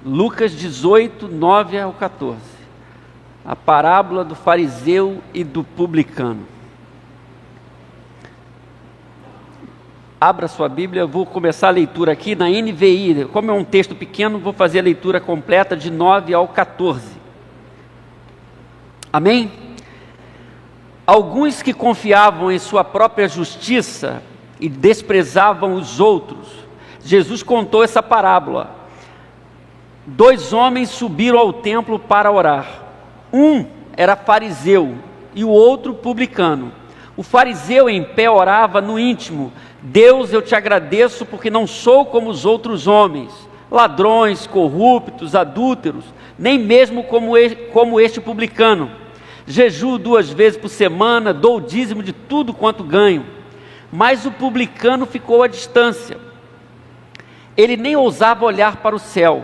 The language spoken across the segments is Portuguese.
Lucas 18, 9 ao 14. A parábola do fariseu e do publicano. Abra sua Bíblia, eu vou começar a leitura aqui na NVI. Como é um texto pequeno, vou fazer a leitura completa de 9 ao 14. Amém? Alguns que confiavam em sua própria justiça e desprezavam os outros, Jesus contou essa parábola. 2 homens subiram ao templo para orar. Um era fariseu e o outro publicano. O fariseu em pé orava no íntimo: Deus, eu te agradeço porque não sou como os outros homens, ladrões, corruptos, adúlteros, nem mesmo como este publicano. Jejuo 2 vezes por semana, dou o dízimo de tudo quanto ganho. Mas o publicano ficou à distância. Ele nem ousava olhar para o céu,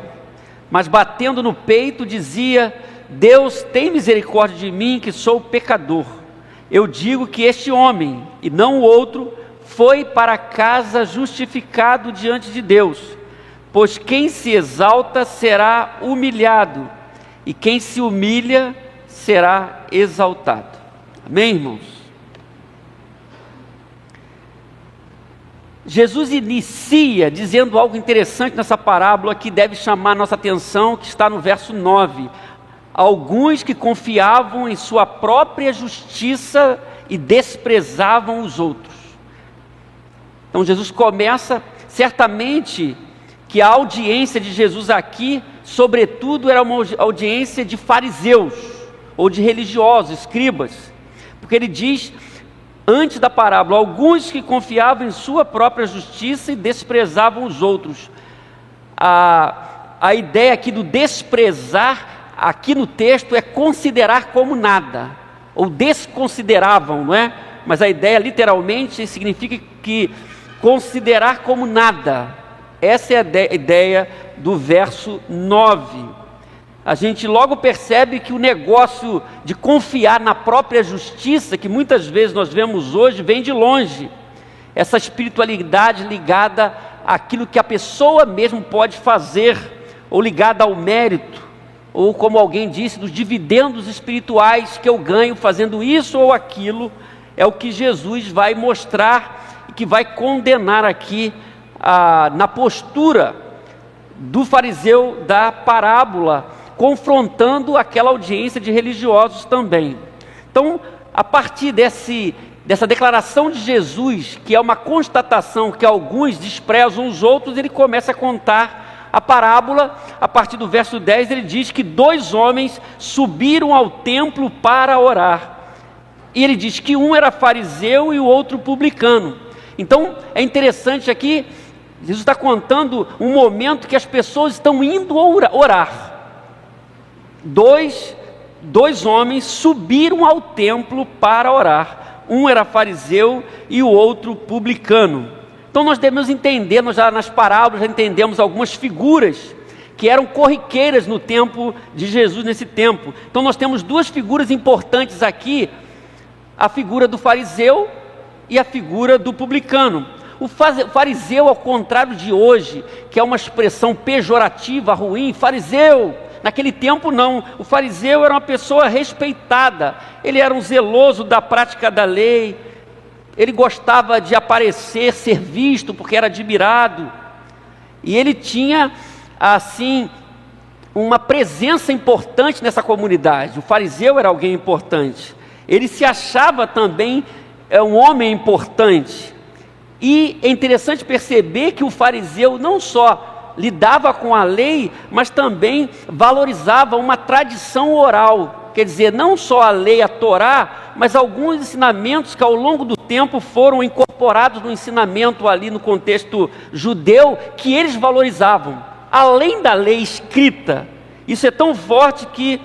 mas batendo no peito dizia: Deus, tem misericórdia de mim, que sou pecador. Eu digo que este homem, e não o outro, foi para casa justificado diante de Deus. Pois quem se exalta será humilhado, e quem se humilha será exaltado. Amém, irmãos? Jesus inicia dizendo algo interessante nessa parábola que deve chamar nossa atenção, que está no verso 9. Alguns que confiavam em sua própria justiça e desprezavam os outros. Então Jesus começa, certamente que a audiência de Jesus aqui, sobretudo, era uma audiência de fariseus, ou de religiosos, escribas, porque ele diz, antes da parábola, alguns que confiavam em sua própria justiça e desprezavam os outros. A ideia aqui do desprezar, aqui no texto, é considerar como nada, ou desconsideravam, não é? Mas a ideia literalmente significa que considerar como nada. Essa é a ideia do verso 9. A gente logo percebe que o negócio de confiar na própria justiça, que muitas vezes nós vemos hoje, vem de longe. Essa espiritualidade ligada àquilo que a pessoa mesmo pode fazer, ou ligada ao mérito, ou como alguém disse, dos dividendos espirituais que eu ganho fazendo isso ou aquilo, é o que Jesus vai mostrar e que vai condenar aqui na postura do fariseu da parábola, confrontando aquela audiência de religiosos também. Então, a partir dessa declaração de Jesus, que é uma constatação que alguns desprezam os outros, ele começa a contar a parábola. A partir do verso 10, ele diz que 2 homens subiram ao templo para orar. E ele diz que um era fariseu e o outro publicano. Então, é interessante aqui, Jesus está contando um momento que as pessoas estão indo orar. Dois homens subiram ao templo para orar. Um era fariseu e o outro publicano. Então nós devemos entender, nós já nas parábolas já entendemos algumas figuras que eram corriqueiras no tempo de Jesus, nesse tempo. Então nós temos 2 figuras importantes aqui, a figura do fariseu e a figura do publicano. O fariseu, ao contrário de hoje, que é uma expressão pejorativa, ruim, fariseu. Naquele tempo não, o fariseu era uma pessoa respeitada, ele era um zeloso da prática da lei, ele gostava de aparecer, ser visto, porque era admirado, e ele tinha, assim, uma presença importante nessa comunidade. O fariseu era alguém importante, ele se achava também um homem importante, e é interessante perceber que o fariseu não só lidava com a lei, mas também valorizava uma tradição oral, quer dizer, não só a lei, a Torá, mas alguns ensinamentos que ao longo do tempo foram incorporados no ensinamento ali no contexto judeu, que eles valorizavam, além da lei escrita. Isso é tão forte que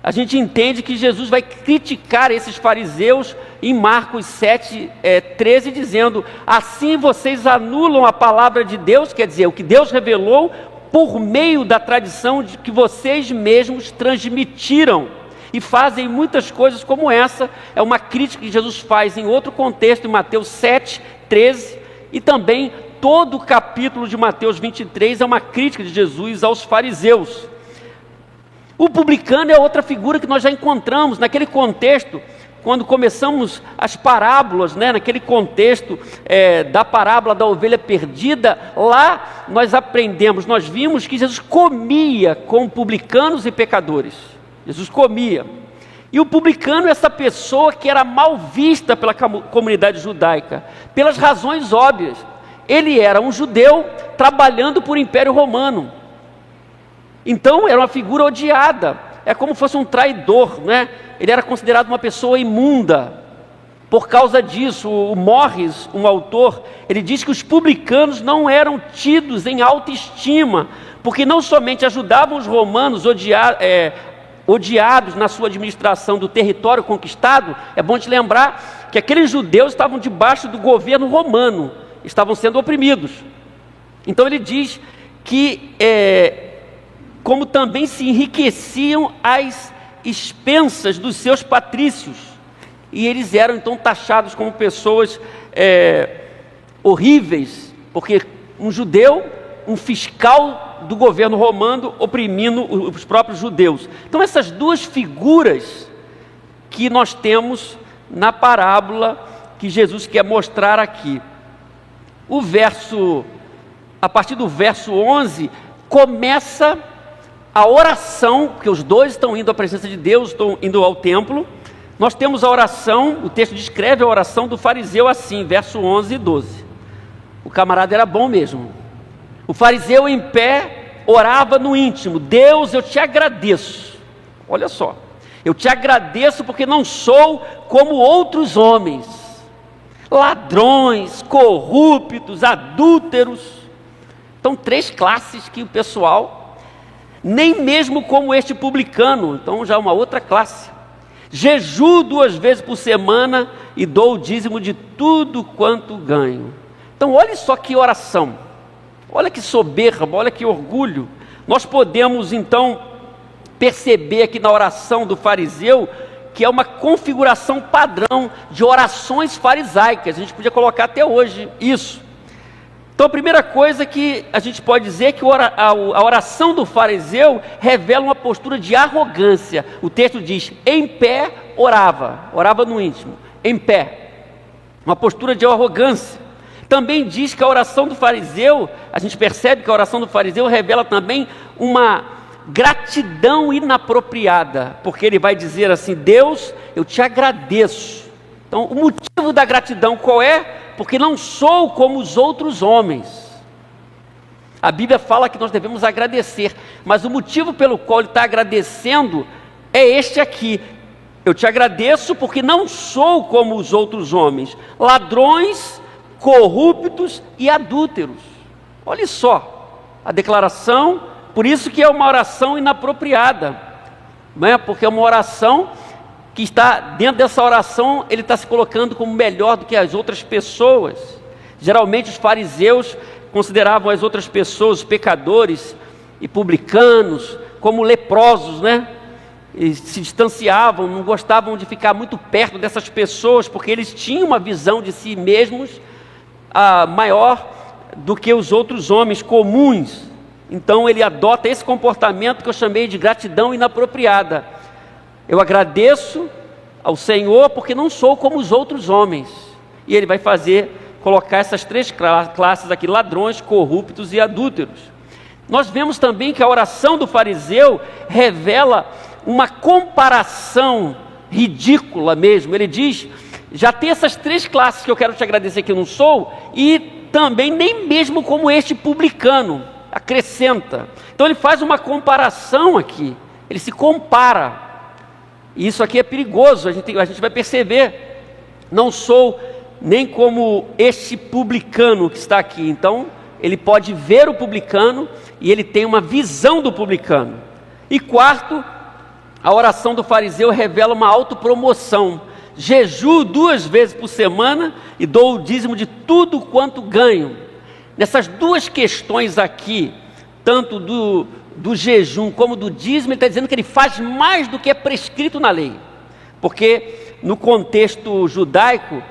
a gente entende que Jesus vai criticar esses fariseus em Marcos 7, 13, dizendo: assim vocês anulam a palavra de Deus, quer dizer, o que Deus revelou, por meio da tradição de que vocês mesmos transmitiram, e fazem muitas coisas como essa. É uma crítica que Jesus faz em outro contexto, em Mateus 7, 13, e também todo o capítulo de Mateus 23 é uma crítica de Jesus aos fariseus. O publicano é outra figura que nós já encontramos naquele contexto, quando começamos as parábolas, naquele contexto da parábola da ovelha perdida. Lá nós aprendemos, nós vimos que Jesus comia com publicanos e pecadores. Jesus comia. E o publicano é essa pessoa que era mal vista pela comunidade judaica, pelas razões óbvias. Ele era um judeu trabalhando por Império Romano. Então era uma figura odiada, é como se fosse um traidor, Ele era considerado uma pessoa imunda. Por causa disso, o Morris, um autor, ele diz que os publicanos não eram tidos em alta estima, porque não somente ajudavam os romanos odiados na sua administração do território conquistado. É bom te lembrar que aqueles judeus estavam debaixo do governo romano, estavam sendo oprimidos. Então ele diz que como também se enriqueciam às expensas dos seus patrícios, e eles eram então taxados como pessoas horríveis, porque um judeu, um fiscal do governo romano oprimindo os próprios judeus. Então essas duas figuras que nós temos na parábola que Jesus quer mostrar aqui. A partir do verso 11, começa a oração, porque os dois estão indo à presença de Deus, estão indo ao templo. Nós temos a oração, o texto descreve a oração do fariseu assim, verso 11 e 12. O camarada era bom mesmo. O fariseu em pé orava no íntimo: Deus, eu te agradeço. Olha só, eu te agradeço porque não sou como outros homens, ladrões, corruptos, adúlteros. Então 3 classes que o pessoal, nem mesmo como este publicano, então já uma outra classe. Jejuo 2 vezes por semana e dou o dízimo de tudo quanto ganho. Então olha só que oração, olha que soberba, olha que orgulho. Nós podemos então perceber aqui na oração do fariseu que é uma configuração padrão de orações farisaicas. A gente podia colocar até hoje isso. Então a primeira coisa que a gente pode dizer é que a oração do fariseu revela uma postura de arrogância. O texto diz: em pé orava no íntimo, em pé, uma postura de arrogância. Também diz que a oração do fariseu, a gente percebe que a oração do fariseu revela também uma gratidão inapropriada, porque ele vai dizer assim: Deus, eu te agradeço. Então o motivo da gratidão qual é? Porque não sou como os outros homens. A Bíblia fala que nós devemos agradecer, mas o motivo pelo qual ele está agradecendo é este aqui: eu te agradeço porque não sou como os outros homens, ladrões, corruptos e adúlteros. Olha só a declaração. Por isso que é uma oração inapropriada, porque é uma oração que está dentro dessa oração, ele está se colocando como melhor do que as outras pessoas. Geralmente os fariseus consideravam as outras pessoas, os pecadores e publicanos, como leprosos, E se distanciavam, não gostavam de ficar muito perto dessas pessoas, porque eles tinham uma visão de si mesmos maior do que os outros homens comuns. Então ele adota esse comportamento que eu chamei de gratidão inapropriada. Eu agradeço ao Senhor porque não sou como os outros homens. E ele vai colocar essas 3 classes aqui: ladrões, corruptos e adúlteros. Nós vemos também que a oração do fariseu revela uma comparação ridícula mesmo. Ele diz: já tem essas 3 classes que eu quero te agradecer que eu não sou, e também nem mesmo como este publicano, acrescenta. Então ele faz uma comparação aqui, ele se compara. E isso aqui é perigoso, a gente vai perceber. Não sou nem como este publicano que está aqui. Então ele pode ver o publicano e ele tem uma visão do publicano. E quarto, a oração do fariseu revela uma autopromoção: jejuo 2 vezes por semana e dou o dízimo de tudo quanto ganho. Nessas 2 questões aqui, tanto do jejum como do dízimo, ele está dizendo que ele faz mais do que é prescrito na lei, porque no contexto judaico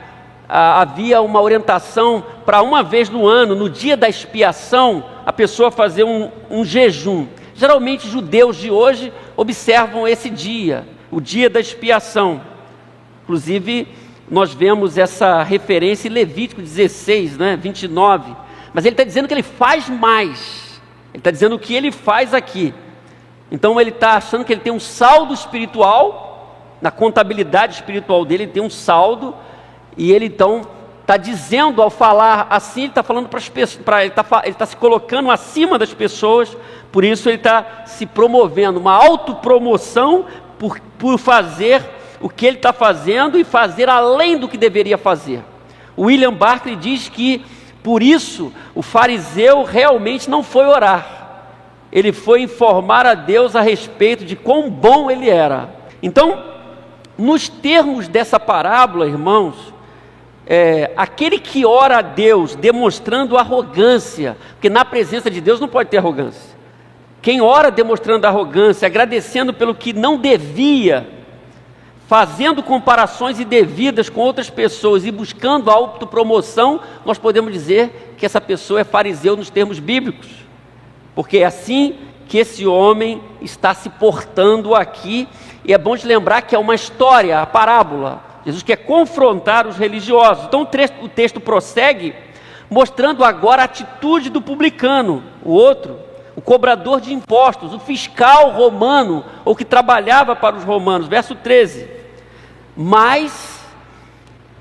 havia uma orientação para uma vez no ano, no dia da expiação, a pessoa fazer um jejum. Geralmente judeus de hoje observam esse dia, o dia da expiação. Inclusive, nós vemos essa referência em Levítico 16, 29. Mas ele está dizendo que ele faz mais. Ele está dizendo o que ele faz aqui. Então ele está achando que ele tem um saldo espiritual, na contabilidade espiritual dele, ele tem um saldo, e ele então está dizendo, ao falar assim, ele está falando para as pessoas, ele está se colocando acima das pessoas, por isso ele está se promovendo, uma autopromoção por fazer o que ele está fazendo e fazer além do que deveria fazer. William Barclay diz que, por isso, o fariseu realmente não foi orar, ele foi informar a Deus a respeito de quão bom ele era. Então, nos termos dessa parábola, irmãos, aquele que ora a Deus demonstrando arrogância, porque na presença de Deus não pode ter arrogância. Quem ora demonstrando arrogância, agradecendo pelo que não devia, fazendo comparações indevidas com outras pessoas e buscando autopromoção, nós podemos dizer que essa pessoa é fariseu nos termos bíblicos, porque é assim que esse homem está se portando aqui. E é bom te lembrar que é uma história, a parábola. Jesus quer confrontar os religiosos. Então o texto prossegue, mostrando agora a atitude do publicano, o outro, o cobrador de impostos, o fiscal romano, ou que trabalhava para os romanos. Verso 13. Mas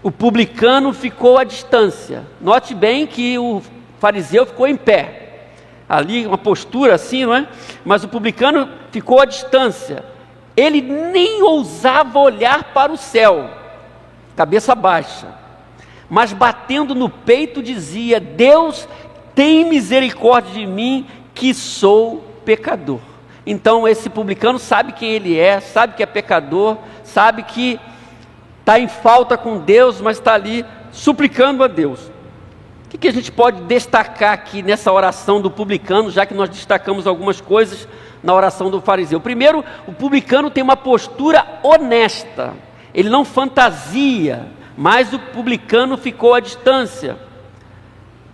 o publicano ficou à distância. Note bem que o fariseu ficou em pé. Ali uma postura assim, não é? Mas o publicano ficou à distância. Ele nem ousava olhar para o céu, cabeça baixa, mas batendo no peito dizia: Deus, tem misericórdia de mim, que sou pecador. Então esse publicano sabe quem ele é, sabe que é pecador, sabe que está em falta com Deus, mas está ali suplicando a Deus. O que a gente pode destacar aqui nessa oração do publicano, já que nós destacamos algumas coisas na oração do fariseu? Primeiro, o publicano tem uma postura honesta, ele não fantasia, mas o publicano ficou à distância.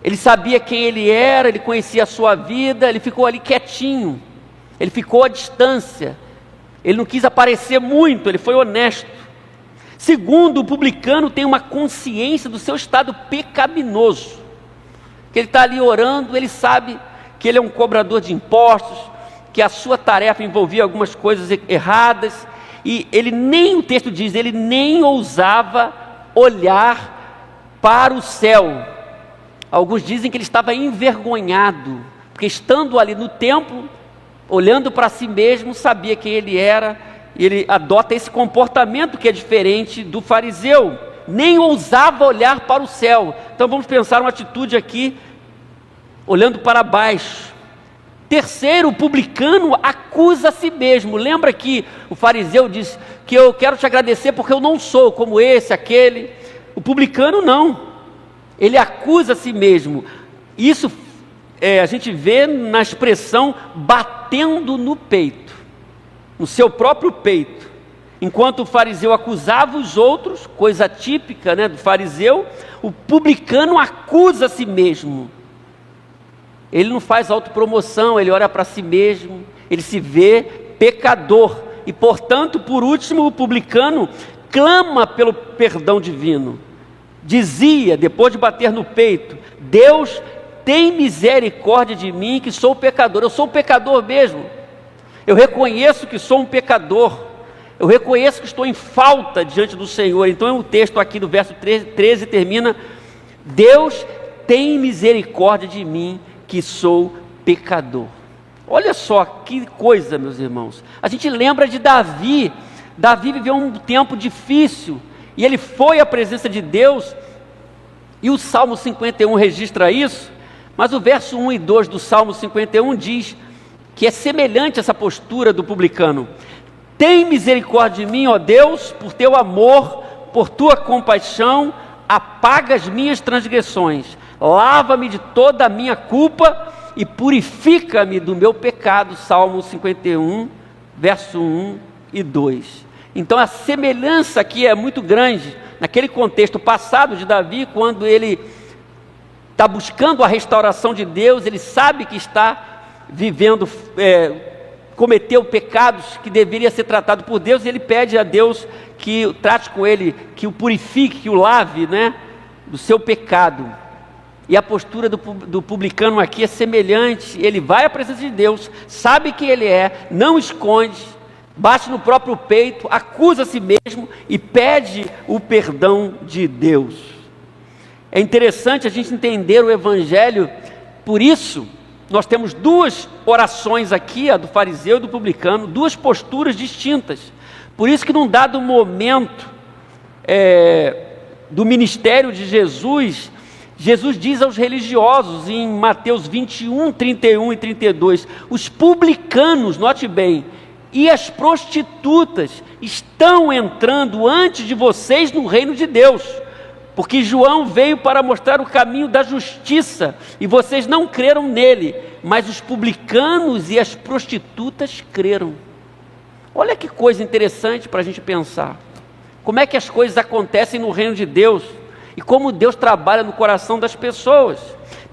Ele sabia quem ele era, ele conhecia a sua vida, ele ficou ali quietinho, ele ficou à distância, ele não quis aparecer muito, ele foi honesto. Segundo, o publicano tem uma consciência do seu estado pecaminoso, que ele está ali orando, ele sabe que ele é um cobrador de impostos, que a sua tarefa envolvia algumas coisas erradas, e o texto diz, ele nem ousava olhar para o céu. Alguns dizem que ele estava envergonhado, porque estando ali no templo, olhando para si mesmo, sabia quem ele era, e ele adota esse comportamento que é diferente do fariseu, nem ousava olhar para o céu. Então vamos pensar uma atitude aqui, olhando para baixo. Terceiro, o publicano acusa a si mesmo. Lembra que o fariseu diz que eu quero te agradecer porque eu não sou como esse, aquele. O publicano não, ele acusa a si mesmo. Isso a gente vê na expressão batendo no peito, no seu próprio peito. Enquanto o fariseu acusava os outros, coisa típica do fariseu, o publicano acusa a si mesmo. Ele não faz autopromoção, ele olha para si mesmo, ele se vê pecador. E portanto, por último, o publicano clama pelo perdão divino. Dizia, depois de bater no peito: Deus, tem misericórdia de mim, que sou pecador. Eu sou pecador mesmo. Eu reconheço que sou um pecador. Eu reconheço que estou em falta diante do Senhor. Então o texto aqui do verso 13 termina: Deus, tem misericórdia de mim, que sou pecador. Olha só que coisa, meus irmãos. A gente lembra de Davi. Davi viveu um tempo difícil, e ele foi à presença de Deus, e o Salmo 51 registra isso, mas o verso 1 e 2 do Salmo 51 diz que é semelhante a essa postura do publicano. Tem misericórdia de mim, ó Deus, por teu amor, por tua compaixão, apaga as minhas transgressões, lava-me de toda a minha culpa e purifica-me do meu pecado. Salmo 51, verso 1 e 2. Então a semelhança aqui é muito grande, naquele contexto passado de Davi, quando ele está buscando a restauração de Deus, ele sabe que está vivendo, cometeu pecados que deveria ser tratado por Deus, e ele pede a Deus que trate com ele, que o purifique, que o lave, né, do seu pecado. E a postura do publicano aqui é semelhante. Ele vai à presença de Deus, sabe quem ele é, não esconde, bate no próprio peito, acusa a si mesmo e pede o perdão de Deus. É interessante a gente entender o Evangelho. Por isso nós temos duas orações aqui, a do fariseu e do publicano, duas posturas distintas. Por isso que num dado momento do ministério de Jesus, Jesus diz aos religiosos em Mateus 21, 31 e 32, os publicanos, note bem, e as prostitutas estão entrando antes de vocês no reino de Deus, porque João veio para mostrar o caminho da justiça, e vocês não creram nele, mas os publicanos e as prostitutas creram. Olha que coisa interessante para a gente pensar, como é que as coisas acontecem no reino de Deus, e como Deus trabalha no coração das pessoas.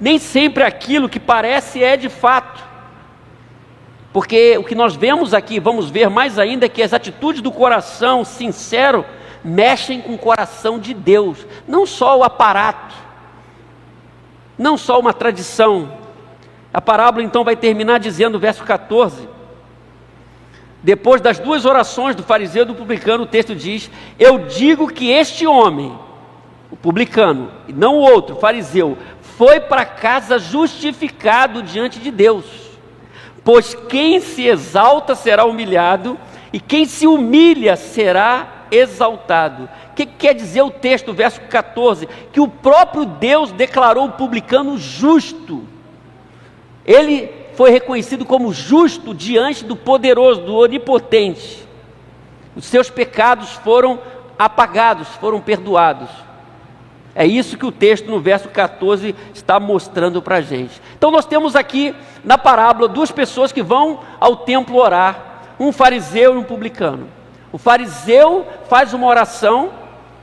Nem sempre aquilo que parece é de fato, porque o que nós vemos aqui, vamos ver mais ainda, é que as atitudes do coração sincero mexem com o coração de Deus, não só o aparato, não só uma tradição. A parábola então vai terminar dizendo, verso 14, depois das duas orações do fariseu e do publicano, o texto diz, eu digo que este homem, o publicano, e não o outro, o fariseu, foi para casa justificado diante de Deus, pois quem se exalta será humilhado, e quem se humilha será exaltado. O que quer dizer o texto, verso 14? Que o próprio Deus declarou o publicano justo. Ele foi reconhecido como justo diante do poderoso, do onipotente. Os seus pecados foram apagados, foram perdoados. É isso que o texto no verso 14 está mostrando para a gente. Então nós temos aqui na parábola duas pessoas que vão ao templo orar, um fariseu e um publicano. O fariseu faz uma oração,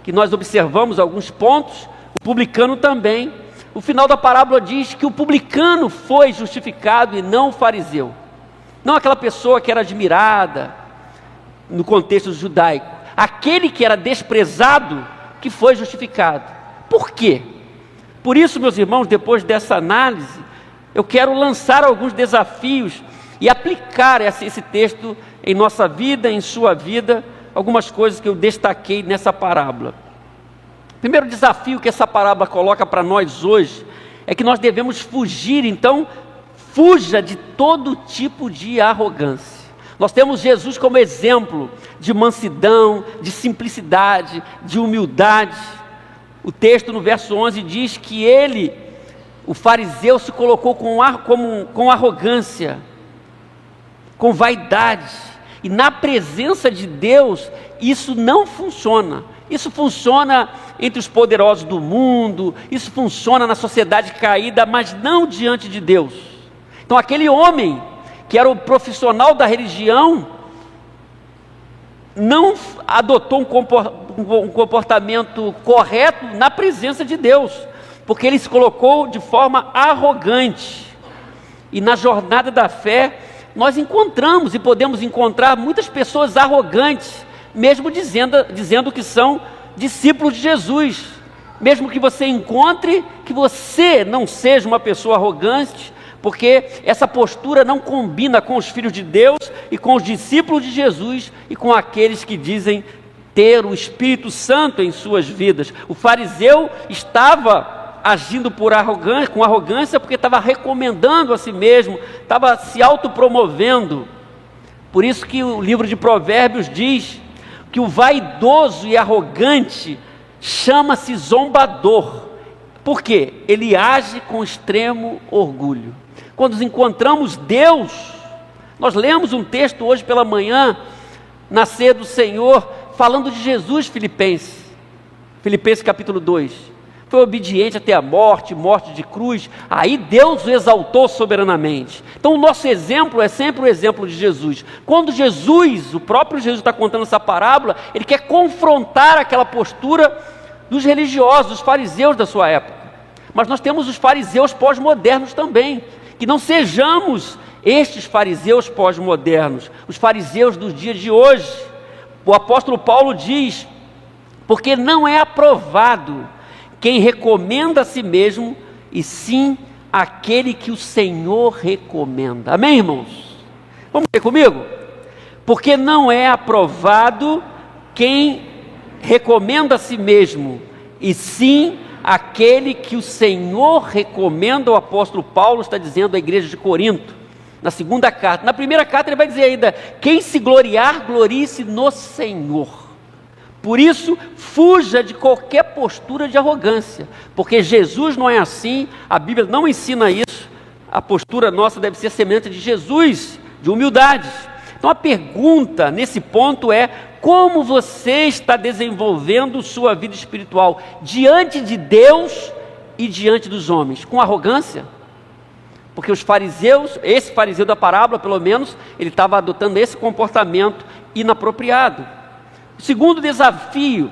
que nós observamos alguns pontos, o publicano também. O final da parábola diz que o publicano foi justificado e não o fariseu. Não aquela pessoa que era admirada no contexto judaico. Aquele que era desprezado que foi justificado. Por quê? Por isso, meus irmãos, depois dessa análise, eu quero lançar alguns desafios e aplicar esse texto em nossa vida, em sua vida, algumas coisas que eu destaquei nessa parábola. O primeiro desafio que essa parábola coloca para nós hoje é que nós devemos fugir, então, fuja de todo tipo de arrogância. Nós temos Jesus como exemplo de mansidão, de simplicidade, de humildade. O texto no verso 11 diz que ele, o fariseu, se colocou com arrogância, com vaidade, e na presença de Deus isso não funciona. Isso funciona entre os poderosos do mundo, isso funciona na sociedade caída, mas não diante de Deus. Então aquele homem que era o profissional da religião não adotou um comportamento correto na presença de Deus, porque ele se colocou de forma arrogante. E na jornada da fé nós encontramos e podemos encontrar muitas pessoas arrogantes, mesmo dizendo que são discípulos de Jesus. Mesmo que você encontre, que você não seja uma pessoa arrogante, porque essa postura não combina com os filhos de Deus e com os discípulos de Jesus e com aqueles que dizem ter o Espírito Santo em suas vidas. O fariseu estava agindo com arrogância porque estava recomendando a si mesmo, estava se autopromovendo. Por isso que o livro de Provérbios diz que o vaidoso e arrogante chama-se zombador. Por quê? Ele age com extremo orgulho. Quando encontramos Deus, nós lemos um texto hoje pela manhã, na ceia do Senhor, falando de Jesus, Filipenses capítulo 2, foi obediente até a morte de cruz, aí Deus o exaltou soberanamente. Então o nosso exemplo é sempre o exemplo de Jesus. Quando o próprio Jesus está contando essa parábola, ele quer confrontar aquela postura dos religiosos, dos fariseus da sua época. mas nós temos os fariseus pós-modernos também. Que não sejamos estes fariseus pós-modernos, os fariseus dos dias de hoje. O apóstolo Paulo diz: porque não é aprovado quem recomenda a si mesmo, e sim aquele que o Senhor recomenda. Amém, irmãos? Vamos ler comigo? Porque não é aprovado quem recomenda a si mesmo, e sim aquele que o Senhor recomenda. O apóstolo Paulo está dizendo à igreja de Corinto, na segunda carta. Na primeira carta ele vai dizer ainda: quem se gloriar, glorie-se no Senhor. Por isso, fuja de qualquer postura de arrogância, porque Jesus não é assim, a Bíblia não ensina isso. A postura nossa deve ser semelhante de Jesus, de humildade. Então a pergunta nesse ponto é: como você está desenvolvendo sua vida espiritual diante de Deus e diante dos homens? Com arrogância? Porque os fariseus, esse fariseu da parábola pelo menos, ele estava adotando esse comportamento inapropriado. O segundo desafio: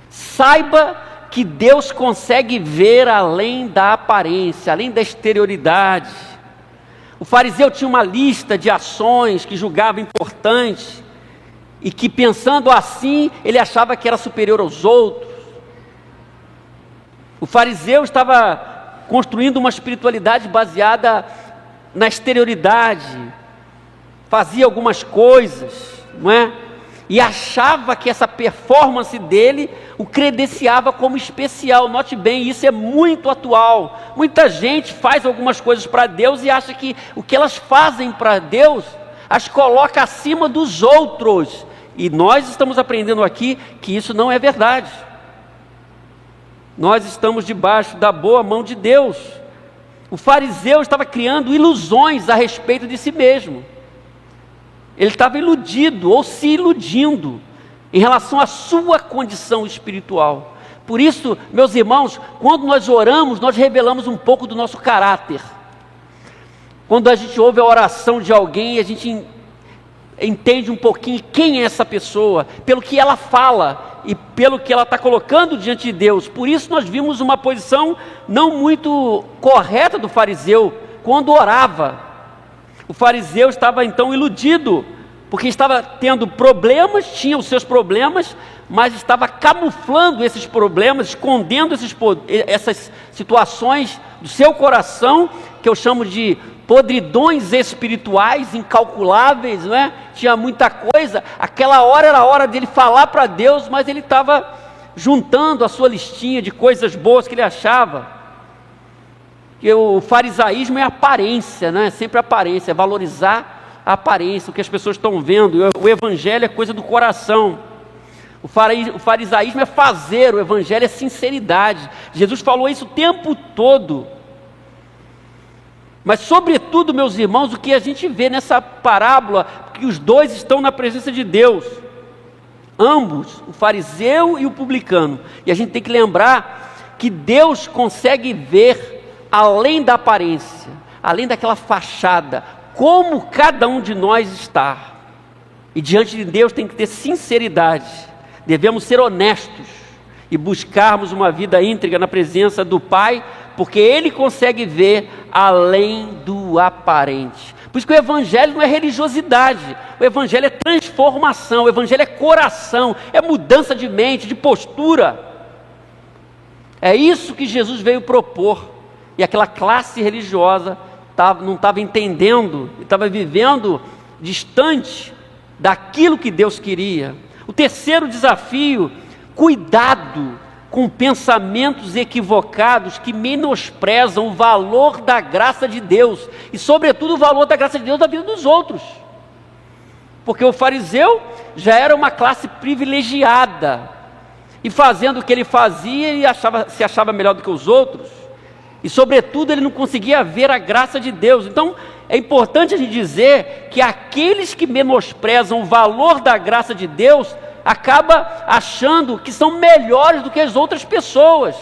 saiba que Deus consegue ver além da aparência, além da exterioridade. O fariseu tinha uma lista de ações que julgava importantes, e que, pensando assim, ele achava que era superior aos outros. O fariseu estava construindo uma espiritualidade baseada na exterioridade, fazia algumas coisas, não é? E achava que essa performance dele o credenciava como especial. Note bem, isso é muito atual. Muita gente faz algumas coisas para Deus e acha que o que elas fazem para Deus as coloca acima dos outros. E nós estamos aprendendo aqui que isso não é verdade. Nós estamos debaixo da boa mão de Deus. O fariseu estava criando ilusões a respeito de si mesmo. Ele estava iludido ou se iludindo em relação à sua condição espiritual. Por isso, meus irmãos, quando nós oramos, nós revelamos um pouco do nosso caráter. Quando a gente ouve a oração de alguém, a gente entende um pouquinho quem é essa pessoa, pelo que ela fala e pelo que ela está colocando diante de Deus. Por isso nós vimos uma posição não muito correta do fariseu quando orava. O fariseu estava então iludido, porque estava tendo problemas, tinha os seus problemas, mas estava camuflando esses problemas, escondendo essas situações do seu coração, que eu chamo de podridões espirituais incalculáveis, não é? Tinha muita coisa. Aquela hora era a hora dele falar para Deus, mas ele estava juntando a sua listinha de coisas boas que ele achava. Que o farisaísmo é aparência, né? É sempre aparência, é valorizar a aparência, o que as pessoas estão vendo. O evangelho é coisa do coração. O farisaísmo é fazer, o evangelho é sinceridade. Jesus falou isso o tempo todo. Mas sobretudo, meus irmãos, o que a gente vê nessa parábola, que os dois estão na presença de Deus, ambos, o fariseu e o publicano. E a gente tem que lembrar que Deus consegue ver além da aparência, além daquela fachada, como cada um de nós está. E diante de Deus tem que ter sinceridade. Devemos ser honestos e buscarmos uma vida íntegra na presença do Pai, porque Ele consegue ver além do aparente. Por isso que o Evangelho não é religiosidade, o Evangelho é transformação, o Evangelho é coração, é mudança de mente, de postura. É isso que Jesus veio propor. E aquela classe religiosa não estava entendendo, estava vivendo distante daquilo que Deus queria. O terceiro desafio: cuidado com pensamentos equivocados que menosprezam o valor da graça de Deus, e sobretudo o valor da graça de Deus na vida dos outros. Porque o fariseu já era uma classe privilegiada, e fazendo o que ele fazia, ele se achava melhor do que os outros. E sobretudo ele não conseguia ver a graça de Deus. Então é importante a gente dizer que aqueles que menosprezam o valor da graça de Deus acaba achando que são melhores do que as outras pessoas.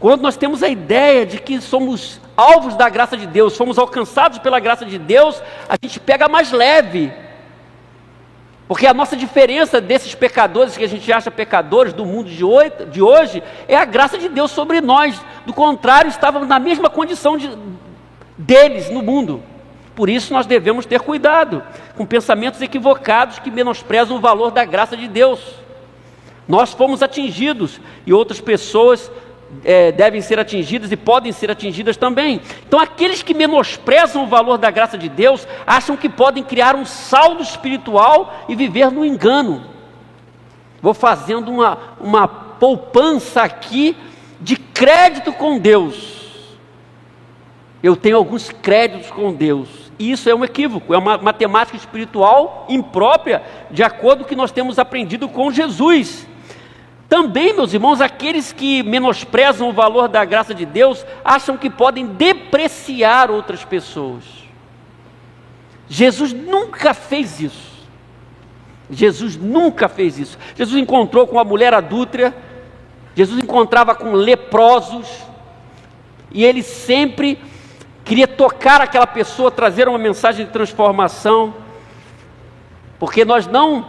Quando nós temos a ideia de que somos alvos da graça de Deus, fomos alcançados pela graça de Deus, a gente pega mais leve, Porque a nossa diferença desses pecadores que a gente acha pecadores do mundo de hoje é a graça de Deus sobre nós. Do contrário, estávamos na mesma condição deles no mundo. Por isso nós devemos ter cuidado com pensamentos equivocados que menosprezam o valor da graça de Deus. Nós fomos atingidos e outras pessoas devem ser atingidas e podem ser atingidas também. Então aqueles que menosprezam o valor da graça de Deus acham que podem criar um saldo espiritual e viver no engano. Vou fazendo uma poupança aqui de crédito com Deus. Eu tenho alguns créditos com Deus. E isso é um equívoco, é uma matemática espiritual imprópria, de acordo com o que nós temos aprendido com Jesus. Também, meus irmãos, aqueles que menosprezam o valor da graça de Deus, acham que podem depreciar outras pessoas. Jesus nunca fez isso. Jesus nunca fez isso. Jesus encontrou com a mulher adúltera, Jesus encontrava com leprosos, e ele sempre queria tocar aquela pessoa, trazer uma mensagem de transformação, porque nós não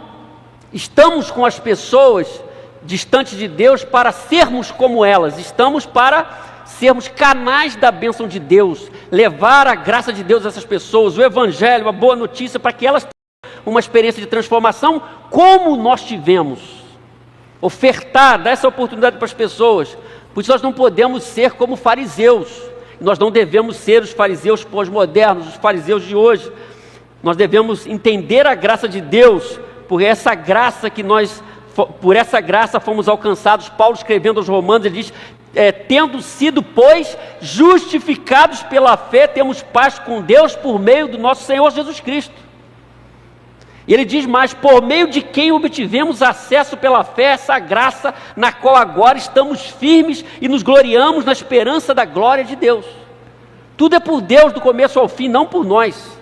estamos com as pessoas distantes de Deus para sermos como elas, estamos para sermos canais da bênção de Deus, levar a graça de Deus a essas pessoas, o Evangelho, a boa notícia, para que elas tenham uma experiência de transformação como nós tivemos, ofertar, dar essa oportunidade para as pessoas. Por isso nós não podemos ser como fariseus, nós não devemos ser os fariseus pós-modernos, os fariseus de hoje. Nós devemos entender a graça de Deus, por essa graça fomos alcançados. Paulo, escrevendo aos Romanos, ele diz, tendo sido, pois, justificados pela fé, temos paz com Deus por meio do nosso Senhor Jesus Cristo. E ele diz mais, por meio de quem obtivemos acesso pela fé, essa graça na qual agora estamos firmes e nos gloriamos na esperança da glória de Deus. Tudo é por Deus do começo ao fim, não por nós.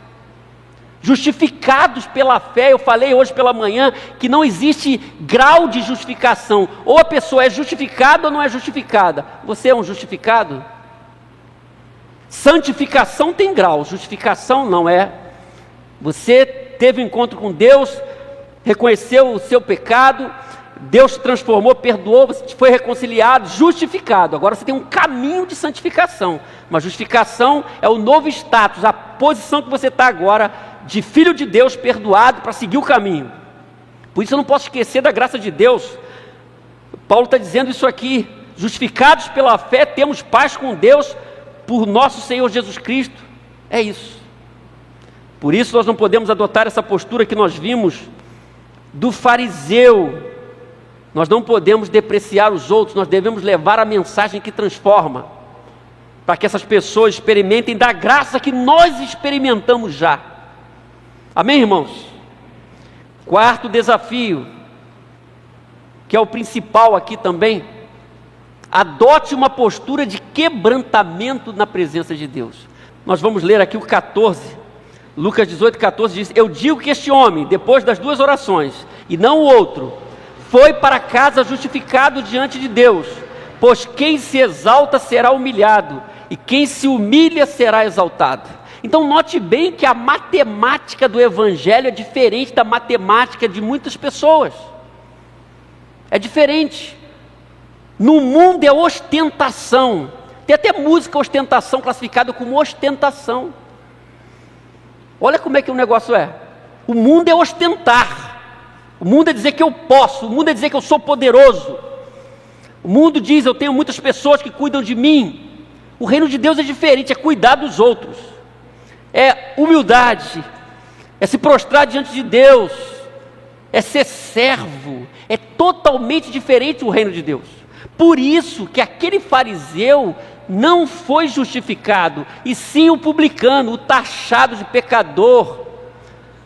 Justificados pela fé, eu falei hoje pela manhã que não existe grau de justificação. Ou a pessoa é justificada ou não é justificada. Você é um justificado? Santificação tem grau, justificação não é. Você teve um encontro com Deus, reconheceu o seu pecado, Deus te transformou, perdoou, você foi reconciliado, justificado. Agora você tem um caminho de santificação. Mas justificação é o novo status, a posição que você está agora, de filho de Deus, perdoado, para seguir o caminho. Por isso eu não posso esquecer da graça de Deus. Paulo está dizendo isso aqui, justificados pela fé, temos paz com Deus, por nosso Senhor Jesus Cristo. É isso. Por isso nós não podemos adotar essa postura que nós vimos do fariseu. Nós não podemos depreciar os outros, nós devemos levar a mensagem que transforma, para que essas pessoas experimentem da graça que nós experimentamos já. Amém, irmãos? Quarto desafio, que é o principal aqui também, adote uma postura de quebrantamento na presença de Deus. Nós vamos ler aqui o 14, Lucas 18, 14 diz, eu digo que este homem, depois das duas orações, e não o outro, foi para casa justificado diante de Deus, pois quem se exalta será humilhado, e quem se humilha será exaltado. Então note bem que a matemática do Evangelho é diferente da matemática de muitas pessoas. É diferente. No mundo é ostentação. Tem até música ostentação classificada como ostentação. Olha como é que o negócio é. O mundo é ostentar. O mundo é dizer que eu posso. O mundo é dizer que eu sou poderoso. O mundo diz, eu tenho muitas pessoas que cuidam de mim. O reino de Deus é diferente, é cuidar dos outros. É humildade. É se prostrar diante de Deus. É ser servo. É totalmente diferente o reino de Deus. Por isso que aquele fariseu não foi justificado, e sim o publicano, o taxado de pecador,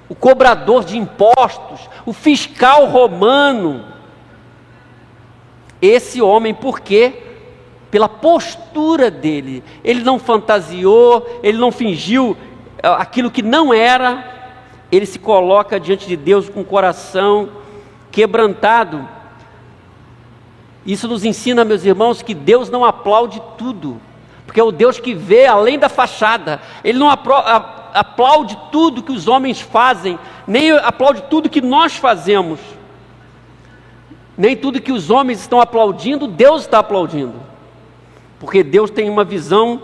o cobrador de impostos, o fiscal romano. Esse homem, por quê? Pela postura dele. Ele não fantasiou, ele não fingiu aquilo que não era. Ele se coloca diante de Deus com o coração quebrantado. Isso nos ensina, meus irmãos, que Deus não aplaude tudo, porque é o Deus que vê além da fachada. Ele não aplaude tudo que os homens fazem, nem aplaude tudo que nós fazemos. Nem tudo que os homens estão aplaudindo, Deus está aplaudindo. Porque Deus tem uma visão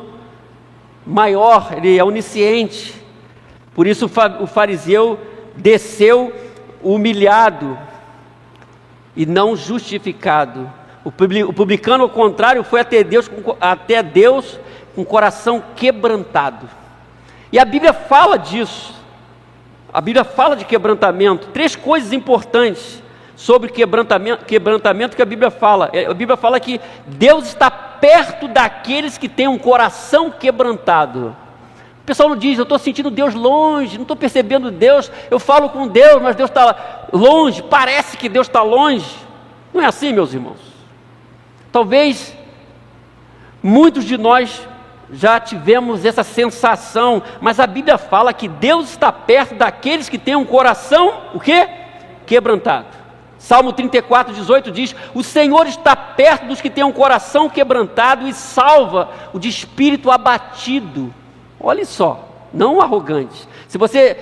maior, Ele é onisciente. Por isso o fariseu desceu humilhado e não justificado. O publicano, ao contrário, foi até Deus com o coração quebrantado. E a Bíblia fala disso. A Bíblia fala de quebrantamento. 3 coisas importantes sobre quebrantamento que a Bíblia fala. A Bíblia fala que Deus está perto daqueles que têm um coração quebrantado. O pessoal não diz, eu estou sentindo Deus longe, não estou percebendo Deus, eu falo com Deus, mas Deus está longe, parece que Deus está longe. Não é assim, meus irmãos. Talvez muitos de nós já tivemos essa sensação, mas a Bíblia fala que Deus está perto daqueles que têm um coração, o quê? Quebrantado. Salmo 34, 18 diz, o Senhor está perto dos que têm um coração quebrantado e salva o de espírito abatido. Olha só, não arrogantes. Se você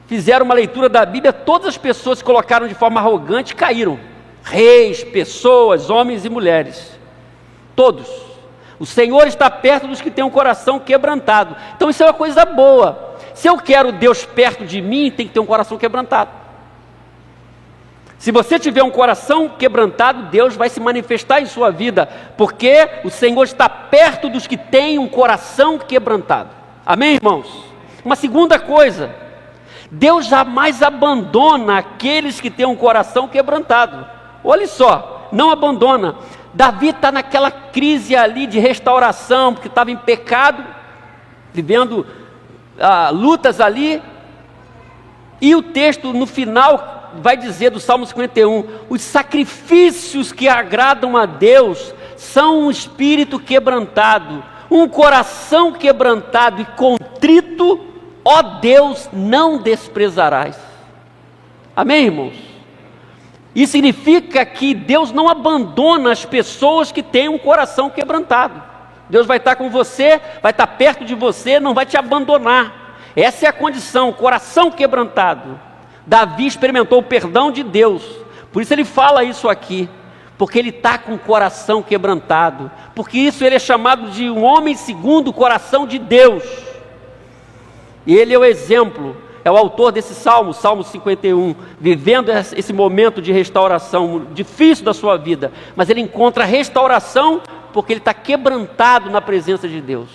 fizer uma leitura da Bíblia, todas as pessoas que colocaram de forma arrogante caíram. Reis, pessoas, homens e mulheres. Todos. O Senhor está perto dos que têm um coração quebrantado. Então isso é uma coisa boa. Se eu quero Deus perto de mim, tem que ter um coração quebrantado. Se você tiver um coração quebrantado, Deus vai se manifestar em sua vida, porque o Senhor está perto dos que têm um coração quebrantado. Amém, irmãos? Uma segunda coisa, Deus jamais abandona aqueles que têm um coração quebrantado. Olha só, não abandona. Davi está naquela crise ali de restauração, porque estava em pecado, vivendo lutas ali, e o texto no final vai dizer do Salmo 51, os sacrifícios que agradam a Deus são um espírito quebrantado, um coração quebrantado e contrito, ó Deus, não desprezarás. Amém, irmãos? Isso significa que Deus não abandona as pessoas que têm um coração quebrantado. Deus vai estar com você, vai estar perto de você, não vai te abandonar. Essa é a condição, coração quebrantado. Davi experimentou o perdão de Deus, por isso ele fala isso aqui, porque ele está com o coração quebrantado, porque isso ele é chamado de um homem segundo o coração de Deus, e ele é o exemplo, é o autor desse salmo, Salmo 51, vivendo esse momento de restauração difícil da sua vida, mas ele encontra restauração, porque ele está quebrantado na presença de Deus.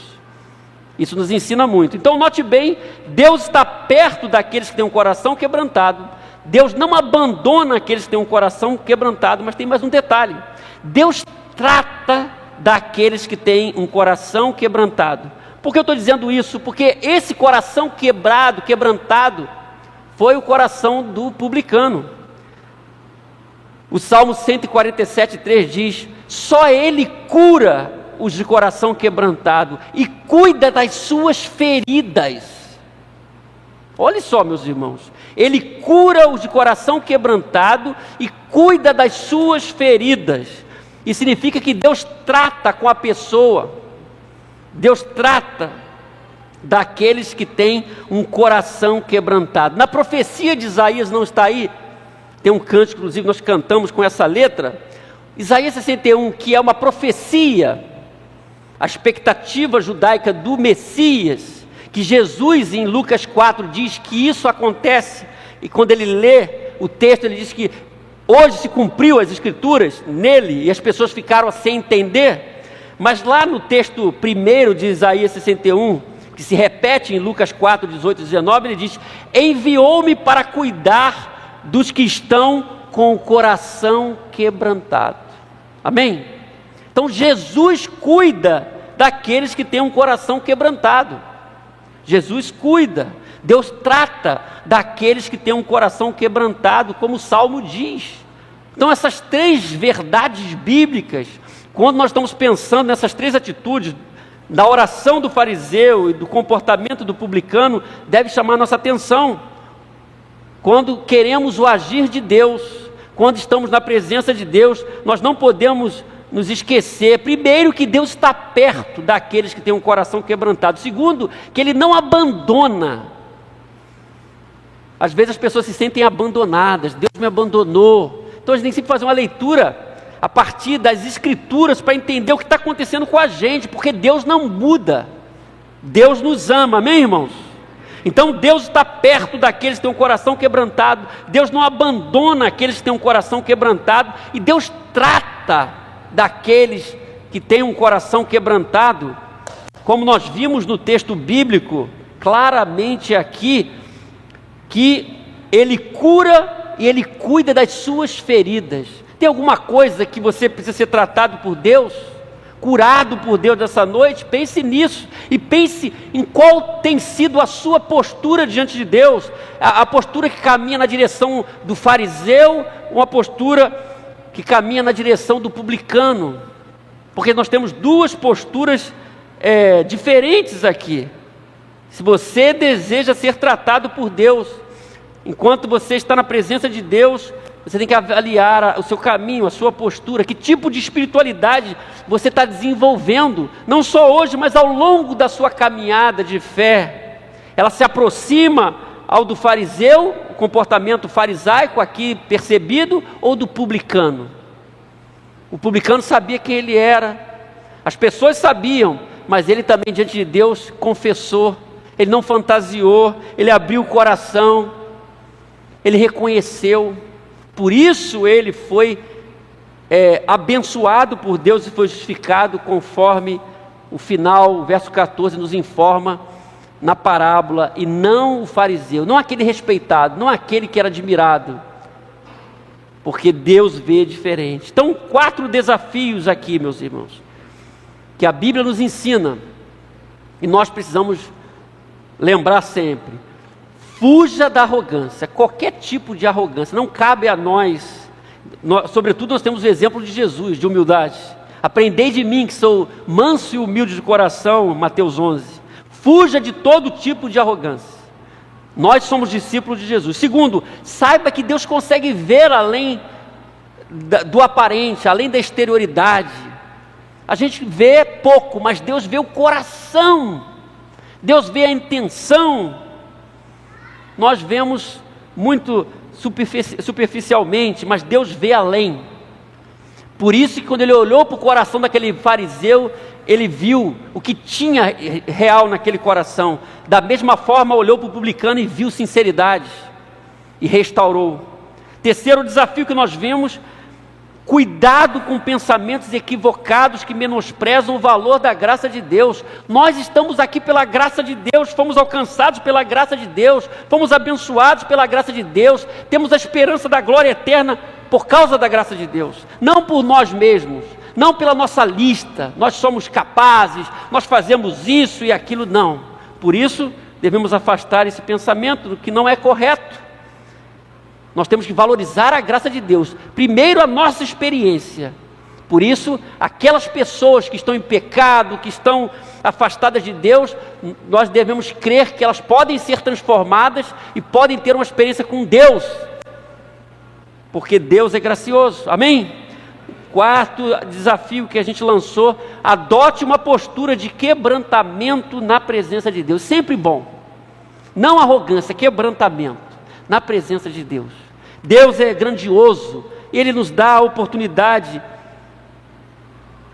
Isso nos ensina muito. Então note bem, Deus está perto daqueles que têm um coração quebrantado. Deus não abandona aqueles que têm um coração quebrantado, mas tem mais um detalhe. Deus trata daqueles que têm um coração quebrantado. Por que eu estou dizendo isso? Porque esse coração quebrantado, foi o coração do publicano. O Salmo 147:3 diz, só Ele cura os de coração quebrantado e cuida das suas feridas. Olha só, meus irmãos, Ele cura os de coração quebrantado e cuida das suas feridas. Isso significa que Deus trata com a pessoa, Deus trata daqueles que têm um coração quebrantado. Na profecia de Isaías, não está aí? Tem um cântico, inclusive nós cantamos com essa letra, Isaías 61, que é uma profecia, a expectativa judaica do Messias, que Jesus em Lucas 4 diz que isso acontece, e quando ele lê o texto, ele diz que hoje se cumpriu as escrituras nele, e as pessoas ficaram sem entender, mas lá no texto primeiro de Isaías 61, que se repete em Lucas 4, 18 e 19, ele diz, enviou-me para cuidar dos que estão com o coração quebrantado. Amém? Então Jesus cuida daqueles que têm um coração quebrantado. Jesus cuida, Deus trata daqueles que têm um coração quebrantado, como o Salmo diz. Então essas 3 verdades bíblicas, quando nós estamos pensando nessas 3 atitudes, da oração do fariseu e do comportamento do publicano, deve chamar nossa atenção. Quando queremos o agir de Deus, quando estamos na presença de Deus, nós não podemos nos esquecer, primeiro, que Deus está perto daqueles que têm um coração quebrantado. Segundo, que Ele não abandona. Às vezes as pessoas se sentem abandonadas. Deus me abandonou. Então a gente tem que fazer uma leitura a partir das Escrituras para entender o que está acontecendo com a gente, porque Deus não muda. Deus nos ama, amém, irmãos? Então Deus está perto daqueles que têm um coração quebrantado. Deus não abandona aqueles que têm um coração quebrantado. E Deus trata daqueles que têm um coração quebrantado, como nós vimos no texto bíblico, claramente aqui, que Ele cura e Ele cuida das suas feridas. Tem alguma coisa que você precisa ser tratado por Deus, curado por Deus nessa noite? Pense nisso e pense em qual tem sido a sua postura diante de Deus, a postura que caminha na direção do fariseu, uma postura que caminha na direção do publicano, porque nós temos duas posturas diferentes aqui. Se você deseja ser tratado por Deus, enquanto você está na presença de Deus, você tem que avaliar o seu caminho, a sua postura, que tipo de espiritualidade você está desenvolvendo, não só hoje, mas ao longo da sua caminhada de fé. Ela se aproxima ao do fariseu, o comportamento farisaico aqui percebido, ou do publicano? O publicano sabia quem ele era, as pessoas sabiam, mas ele também diante de Deus confessou, ele não fantasiou, ele abriu o coração, ele reconheceu, por isso ele foi abençoado por Deus e foi justificado, conforme o final, o verso 14 nos informa na parábola, e não o fariseu, não aquele respeitado, não aquele que era admirado, porque Deus vê diferente. Então, 4 desafios aqui, meus irmãos, que a Bíblia nos ensina, e nós precisamos lembrar sempre. Fuja da arrogância, qualquer tipo de arrogância, não cabe a nós, sobretudo nós temos o exemplo de Jesus, de humildade. Aprendei de mim, que sou manso e humilde de coração, Mateus 11. Fuja de todo tipo de arrogância. Nós somos discípulos de Jesus. Segundo, saiba que Deus consegue ver além do aparente, além da exterioridade. A gente vê pouco, mas Deus vê o coração. Deus vê a intenção. Nós vemos muito superficialmente, mas Deus vê além. Por isso que quando Ele olhou para o coração daquele fariseu, Ele viu o que tinha real naquele coração. Da mesma forma olhou para o publicano e viu sinceridade e restaurou. Terceiro desafio que nós vemos: cuidado com pensamentos equivocados que menosprezam o valor da graça de Deus. Nós estamos aqui pela graça de Deus, fomos alcançados pela graça de Deus, fomos abençoados pela graça de Deus, temos a esperança da glória eterna por causa da graça de Deus, não por nós mesmos, não pela nossa lista, nós somos capazes, nós fazemos isso e aquilo, não. Por isso, devemos afastar esse pensamento do que não é correto. Nós temos que valorizar a graça de Deus, primeiro a nossa experiência. Por isso, aquelas pessoas que estão em pecado, que estão afastadas de Deus, nós devemos crer que elas podem ser transformadas e podem ter uma experiência com Deus, porque Deus é gracioso, amém? Quarto desafio que a gente lançou: adote uma postura de quebrantamento na presença de Deus. Sempre bom, não arrogância, quebrantamento na presença de Deus. Deus é grandioso, Ele nos dá a oportunidade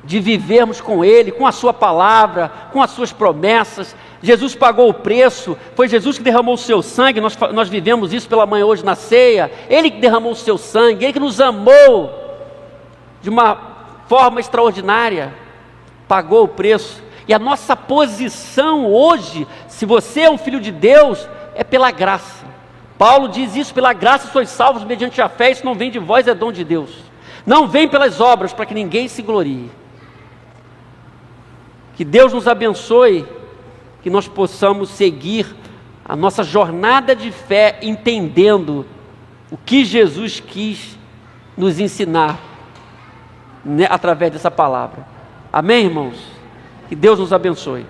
de vivermos com Ele, com a sua palavra, com as suas promessas. Jesus pagou o preço, foi Jesus que derramou o seu sangue, nós vivemos isso pela manhã hoje na ceia. Ele que derramou o seu sangue, Ele que nos amou de uma forma extraordinária, pagou o preço. E a nossa posição hoje, se você é um filho de Deus, é pela graça. Paulo diz isso: pela graça sois salvos mediante a fé, isso não vem de vós, é dom de Deus. Não vem pelas obras, para que ninguém se glorie. Que Deus nos abençoe, que nós possamos seguir a nossa jornada de fé, entendendo o que Jesus quis nos ensinar, né, através dessa palavra. Amém, irmãos? Que Deus nos abençoe.